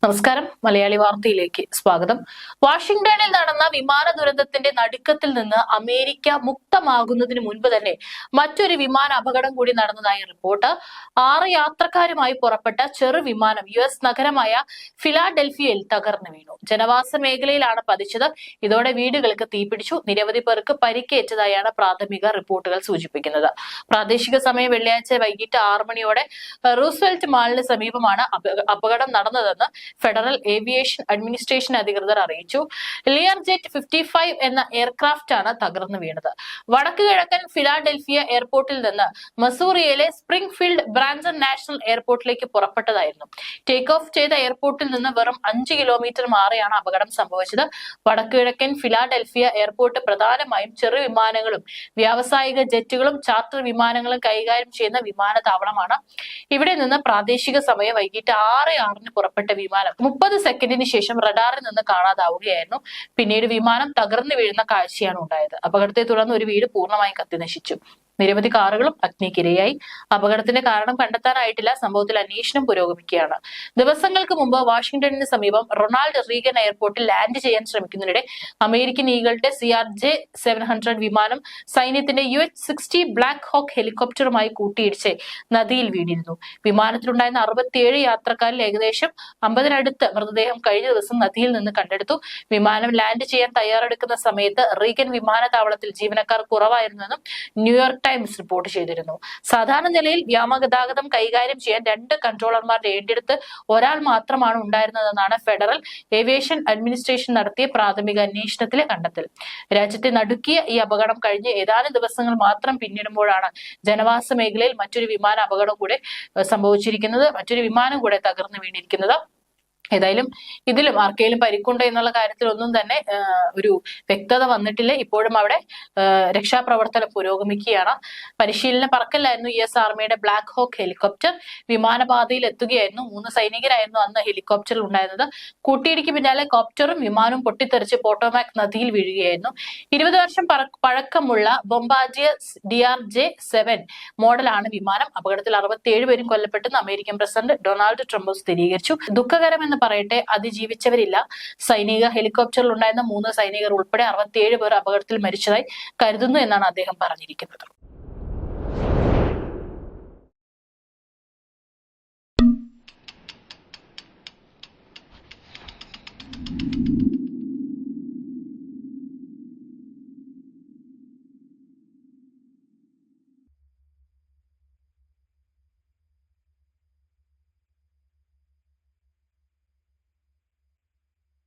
നമസ്കാരം. മലയാളി വാർത്തയിലേക്ക് സ്വാഗതം. വാഷിംഗ്ടണിൽ നടന്ന വിമാന ദുരന്തത്തിന്റെ നടുക്കത്തിൽ നിന്ന് അമേരിക്ക മുക്തമാകുന്നതിന് മുൻപ് തന്നെ മറ്റൊരു വിമാന അപകടം കൂടി നടന്നതായി റിപ്പോർട്ട്. 6 യാത്രക്കാരുമായി പുറപ്പെട്ട ചെറു വിമാനം US നഗരമായ ഫിലാഡൽഫിയയിൽ തകർന്നു വീണു. ജനവാസ മേഖലയിലാണ് പതിച്ചത്. ഇതോടെ വീടുകൾക്ക് തീപിടിച്ചു. നിരവധി പേർക്ക് പരിക്കേറ്റതായാണ് പ്രാഥമിക റിപ്പോർട്ടുകൾ സൂചിപ്പിക്കുന്നത്. പ്രാദേശിക സമയം വെള്ളിയാഴ്ച വൈകിട്ട് 6 മണിയോടെ റൂസ്വെൽറ്റ് മാളിന് സമീപമാണ് അപകടം നടന്നതെന്ന് ഫെഡറൽ ഏവിയേഷൻ അഡ്മിനിസ്ട്രേഷൻ അധികൃതർ അറിയിച്ചു. ലിയർ ജെറ്റ് 55 എന്ന എയർക്രാഫ്റ്റ് ആണ് തകർന്നു വീണത്. വടക്ക് കിഴക്കൻ ഫിലാഡൽഫിയ എയർപോർട്ടിൽ നിന്ന് മസൂറിയയിലെ സ്പ്രിംഗ്ഫീൽഡ് ബ്രാൻസൺ നാഷണൽ എയർപോർട്ടിലേക്ക് പുറപ്പെട്ടതായിരുന്നു. ടേക്ക് ഓഫ് ചെയ്ത എയർപോർട്ടിൽ നിന്ന് വെറും 5 കിലോമീറ്റർ മാറിയാണ് അപകടം സംഭവിച്ചത്. വടക്ക് കിഴക്കൻ ഫിലാഡൽഫിയ എയർപോർട്ട് പ്രധാനമായും ചെറു വിമാനങ്ങളും വ്യാവസായിക ജെറ്റുകളും ചാർട്ടർ വിമാനങ്ങളും കൈകാര്യം ചെയ്യുന്ന വിമാനത്താവളമാണ്. ഇവിടെ നിന്ന് പ്രാദേശിക സമയം വൈകിട്ട് 6:06 പുറപ്പെട്ട വിമാനം 30 സെക്കൻഡിന് ശേഷം റഡാറിൽ നിന്ന് കാണാതാവുകയായിരുന്നു. പിന്നീട് വിമാനം തകർന്നു വീഴുന്ന കാഴ്ചയാണ് ഉണ്ടായത്. അപകടത്തെ തുടർന്ന് ഒരു വീട് പൂർണ്ണമായും കത്തിനശിച്ചു. നിരവധി കാറുകളും അഗ്നിക്കിരയായി. അപകടത്തിന്റെ കാരണം കണ്ടെത്താനായിട്ടില്ല. സംഭവത്തിൽ അന്വേഷണം പുരോഗമിക്കുകയാണ്. ദിവസങ്ങൾക്ക് മുമ്പ് വാഷിംഗ്ടണിന് സമീപം റൊണാൾഡ് റീഗൻ എയർപോർട്ടിൽ ലാൻഡ് ചെയ്യാൻ ശ്രമിക്കുന്നതിനിടെ അമേരിക്കൻ ഈഗിളുടെ CRJ-700 വിമാനം സൈന്യത്തിന്റെ UH-60 ബ്ലാക്ക് ഹോക്ക് ഹെലികോപ്റ്ററുമായി കൂട്ടിയിടിച്ച് നദിയിൽ വീണിരുന്നു. വിമാനത്തിലുണ്ടായിരുന്ന 67 യാത്രക്കാരിൽ ഏകദേശം 50-നടുത്ത് മൃതദേഹം കഴിഞ്ഞ ദിവസം നദിയിൽ നിന്ന് കണ്ടെടുത്തു. വിമാനം ലാൻഡ് ചെയ്യാൻ തയ്യാറെടുക്കുന്ന സമയത്ത് റീഗൻ വിമാനത്താവളത്തിൽ ജീവനക്കാർ കുറവായിരുന്നെന്നും ന്യൂയോർക്ക് ടൈംസ് റിപ്പോർട്ട് ചെയ്തിരുന്നു. സാധാരണ നിലയിൽ വ്യോമഗതാഗതം കൈകാര്യം ചെയ്യാൻ 2 കൺട്രോളർമാർ വേണ്ടിയെടുത്ത് ഒരാൾ മാത്രമാണ് ഉണ്ടായിരുന്നതെന്നാണ് ഫെഡറൽ ഏവിയേഷൻ അഡ്മിനിസ്ട്രേഷൻ നടത്തിയ പ്രാഥമിക അന്വേഷണത്തിലെ കണ്ടെത്തൽ. രാജ്യത്തെ നടുക്കിയ ഈ അപകടം കഴിഞ്ഞ് ഏതാനും ദിവസങ്ങൾ മാത്രം പിന്നിടുമ്പോഴാണ് ജനവാസ മേഖലയിൽ മറ്റൊരു വിമാന അപകടം കൂടെ സംഭവിച്ചിരിക്കുന്നത്. മറ്റൊരു വിമാനം കൂടെ തകർന്നു വീണിരിക്കുന്നത്. ഏതായാലും ഇതിലും ആർക്കെങ്കിലും പരിക്കുണ്ടോ എന്നുള്ള കാര്യത്തിൽ ഒന്നും തന്നെ ഒരു വ്യക്തത വന്നിട്ടില്ല. ഇപ്പോഴും അവിടെ രക്ഷാപ്രവർത്തനം പുരോഗമിക്കുകയാണ്. പരിശീലന പറക്കലായിരുന്നു US ആർമിയുടെ ബ്ലാക്ക് ഹോക്ക് ഹെലികോപ്റ്റർ. വിമാനപാതയിൽ എത്തുകയായിരുന്നു. 3 സൈനികരായിരുന്നു അന്ന് ഹെലികോപ്റ്ററിൽ ഉണ്ടായിരുന്നത്. കൂട്ടിയിടിക്ക് പിന്നാലെ കോപ്റ്ററും വിമാനവും പൊട്ടിത്തെറിച്ച് പോട്ടോമാക് നദിയിൽ വീഴുകയായിരുന്നു. 20 വർഷം പഴക്കമുള്ള ബൊംബാർഡിയർ DRJ-7 മോഡലാണ് വിമാനം. അപകടത്തിൽ 67 പേരും കൊല്ലപ്പെട്ടെന്ന് അമേരിക്കൻ പ്രസിഡന്റ് ഡൊണാൾഡ് ട്രംപ് സ്ഥിരീകരിച്ചു. ദുഃഖകരമെന്ന് പറയട്ടെ, അതിജീവിച്ചവരില്ല. സൈനിക ഹെലികോപ്റ്ററിൽ ഉണ്ടായിരുന്ന 3 സൈനികർ ഉൾപ്പെടെ 67 പേർ അപകടത്തിൽ മരിച്ചതായി കരുതുന്നു എന്നാണ് അദ്ദേഹം പറഞ്ഞിരിക്കുന്നത്.